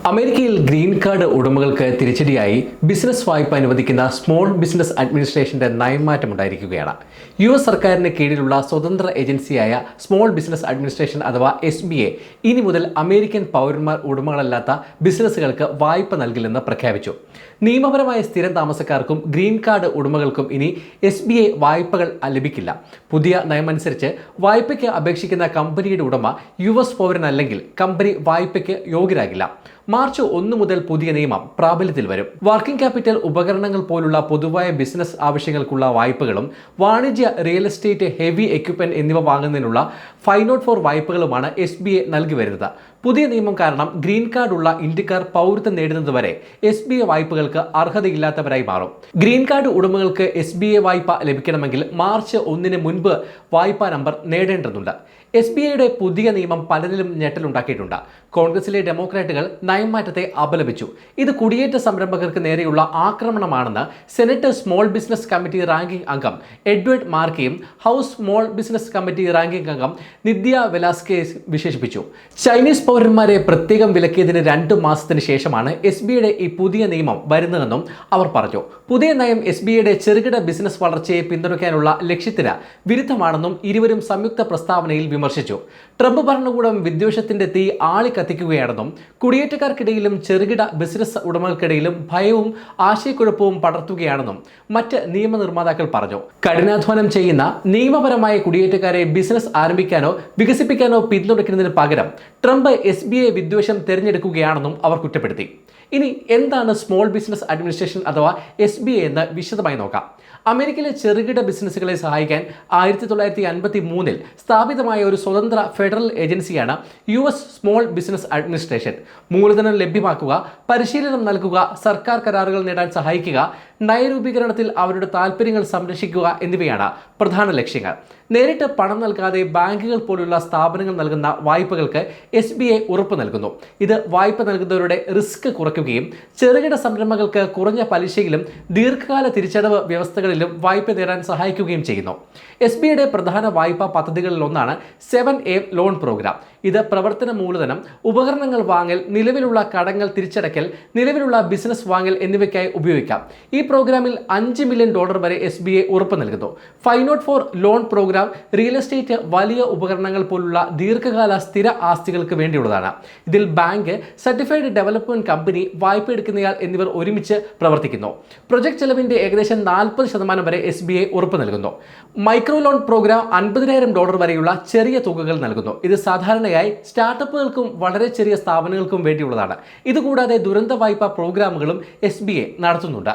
അമേരിക്കയിൽ green card ഉടമകൾക്ക് തിരിച്ചടിയായി ബിസിനസ് വായ്പ അനുവദിക്കുന്ന സ്മോൾ ബിസിനസ് അഡ്മിനിസ്ട്രേഷന്റെ നയംമാറ്റമുണ്ടായിരിക്കുകയാണ്. US സർക്കാരിന് കീഴിലുള്ള സ്വതന്ത്ര ഏജൻസിയായ സ്മോൾ ബിസിനസ് അഡ്മിനിസ്ട്രേഷൻ അഥവാ SBA ഇനി മുതൽ അമേരിക്കൻ പൗരന്മാർ ഉടമകളല്ലാത്ത ബിസിനസ്സുകൾക്ക് വായ്പ നൽകില്ലെന്ന് പ്രഖ്യാപിച്ചു. നിയമപരമായ സ്ഥിരം താമസക്കാർക്കും ഗ്രീൻ കാർഡ് ഉടമകൾക്കും ഇനി SBA വായ്പകൾ ലഭിക്കില്ല. പുതിയ നയമനുസരിച്ച് വായ്പയ്ക്ക് അപേക്ഷിക്കുന്ന കമ്പനിയുടെ ഉടമ US പൗരനല്ലെങ്കിൽ കമ്പനി വായ്പയ്ക്ക് യോഗ്യരാകില്ല. മാർച്ച് 1 മുതൽ പുതിയ നിയമം പ്രാബല്യത്തിൽ വരും. വർക്കിംഗ് ക്യാപിറ്റൽ, ഉപകരണങ്ങൾ പോലുള്ള പൊതുവായ ബിസിനസ് ആവശ്യങ്ങൾക്കുള്ള വായ്പകളും വാണിജ്യ, റിയൽ എസ്റ്റേറ്റ്, ഹെവി എക്യുപ്മെന്റ് എന്നിവ വാങ്ങുന്നതിനുള്ള 504 വായ്പകളുമാണ് SBA നൽകി വരുന്നത്. പുതിയ നിയമം കാരണം ഗ്രീൻ കാർഡ് ഉള്ള ഇന്ത്യക്കാർ പൗരത്വം നേടുന്നതുവരെ SBA വായ്പകൾക്ക് അർഹതയില്ലാത്തവരായി മാറും. ഗ്രീൻ കാർഡ് ഉടമകൾക്ക് SBA വായ്പ ലഭിക്കണമെങ്കിൽ മാർച്ച് 1 മുൻപ് വായ്പാ നമ്പർ നേടേണ്ടതുണ്ട്. SBAയുടെ പുതിയ നിയമം പലരിലും ഞെട്ടലുണ്ടാക്കിയിട്ടുണ്ട്. കോൺഗ്രസിലെ ഡെമോക്രാറ്റുകൾ നയംമാറ്റത്തെ അപലപിച്ചു. ഇത് കുടിയേറ്റ സംരംഭകർക്ക് നേരെയുള്ള ആക്രമണമാണെന്ന് senate small business committee ranking അംഗം എഡ്വേർഡ് മാർക്കിയും house small business committee ranking അംഗം നിദ്യ വെലാസ്കേസ് വിശേഷിപ്പിച്ചു. ചൈനീസ് പൗരന്മാരെ പ്രത്യേകം വിലക്കിയതിന് 2 മാസത്തിന് ശേഷമാണ് SBAയുടെ ഈ പുതിയ നിയമം വരുന്നതെന്നും അവർ പറഞ്ഞു. പുതിയ നയം SBAയുടെ ചെറുകിട ബിസിനസ് വളർച്ചയെ പിന്തുണയ്ക്കാനുള്ള ലക്ഷ്യത്തിന് വിരുദ്ധമാണെന്നും ഇരുവരും സംയുക്ത പ്രസ്താവനയിൽ വിമർശിച്ചു. ട്രംപ് ഭരണകൂടം വിദ്വേഷത്തിന്റെ തീ ആളിക്കത്തിക്കുകയാണെന്നും കുടിയേറ്റക്കാർക്കിടയിലും ചെറുകിട ബിസിനസ് ഉടമകൾക്കിടയിലും ഭയവും ആശയക്കുഴപ്പവും പടർത്തുകയാണെന്നും മറ്റ് നിയമനിർമ്മാതാക്കൾ പറഞ്ഞു. കഠിനാധ്വാനം ചെയ്യുന്ന നിയമപരമായ കുടിയേറ്റക്കാരെ ബിസിനസ് ആരംഭിക്കാനോ വികസിപ്പിക്കാനോ പിന്തുണയ്ക്കുന്നതിന് പകരം ട്രംപ് SBA വിദ്വേഷം തിരഞ്ഞെടുക്കുകയാണെന്നും അവർ കുറ്റപ്പെടുത്തി. ഇനി എന്താണ് സ്മോൾ ബിസിനസ് അഡ്മിനിസ്ട്രേഷൻ അഥവാ SBA എന്ന് വിശദമായി നോക്കാം. അമേരിക്കയിലെ ചെറുകിട ബിസിനസ്സുകളെ സഹായിക്കാൻ 1953 സ്ഥാപിതമായ ഒരു സ്വതന്ത്ര ഫെഡറൽ ഏജൻസിയാണ് US സ്മോൾ ബിസിനസ് അഡ്മിനിസ്ട്രേഷൻ. മൂലധനം ലഭ്യമാക്കുക, പരിശീലനം നൽകുക, സർക്കാർ കരാറുകൾ നേടാൻ സഹായിക്കുക, നയരൂപീകരണത്തിൽ അവരുടെ താൽപ്പര്യങ്ങൾ സംരക്ഷിക്കുക എന്നിവയാണ് പ്രധാന ലക്ഷ്യങ്ങൾ. നേരിട്ട് പണം നൽകാതെ ബാങ്കുകൾ പോലുള്ള സ്ഥാപനങ്ങൾ നൽകുന്ന വായ്പകൾക്ക് SBA ഉറപ്പ് നൽകുന്നു. ഇത് വായ്പ നൽകുന്നവരുടെ റിസ്ക് കുറയ്ക്കുകയും ചെറുകിട സംരംഭങ്ങൾക്ക് കുറഞ്ഞ പലിശയിലും ദീർഘകാല തിരിച്ചടവ് വ്യവസ്ഥകളിലും വായ്പ നേടാൻ സഹായിക്കുകയും ചെയ്യുന്നു. SBAയുടെ പ്രധാന വായ്പാ പദ്ധതികളിൽ ഒന്നാണ് 7A ലോൺ പ്രോഗ്രാം. ഇത് പ്രവർത്തന മൂലധനം, ഉപകരണങ്ങൾ വാങ്ങൽ, നിലവിലുള്ള കടങ്ങൾ തിരിച്ചടയ്ക്കൽ, നിലവിലുള്ള ബിസിനസ് വാങ്ങൽ എന്നിവയ്ക്കായി ഉപയോഗിക്കാം. ഈ പ്രോഗ്രാമിൽ $5 മില്യൺ വരെ SBA ഉറപ്പ് നൽകുന്നു. 504 ലോൺ പ്രോഗ്രാം റിയൽ എസ്റ്റേറ്റ്, വലിയ ഉപകരണങ്ങൾ പോലുള്ള ദീർഘകാല സ്ഥിര ആസ്തികൾക്ക് വേണ്ടിയുള്ളതാണ്. ഇതിൽ ബാങ്ക്, സർട്ടിഫൈഡ് ഡെവലപ്മെന്റ് കമ്പനി, വായ്പ എടുക്കുന്നയാൾ എന്നിവർ ഒരുമിച്ച് പ്രവർത്തിക്കുന്നു. പ്രൊജക്ട് ചെലവിന്റെ ഏകദേശം 40% വരെ SBA ഉറപ്പ് നൽകുന്നു. മൈക്രോ ലോൺ പ്രോഗ്രാം $50,000 വരെയുള്ള ചെറിയ തുകകൾ നൽകുന്നു. ഇത് സാധാരണയായി സ്റ്റാർട്ടപ്പുകൾക്കും വളരെ ചെറിയ സ്ഥാപനങ്ങൾക്കും വേണ്ടിയുള്ളതാണ്. ഇതുകൂടാതെ ദുരന്ത വായ്പാ പ്രോഗ്രാമുകളും SBA നടത്തുന്നുണ്ട്.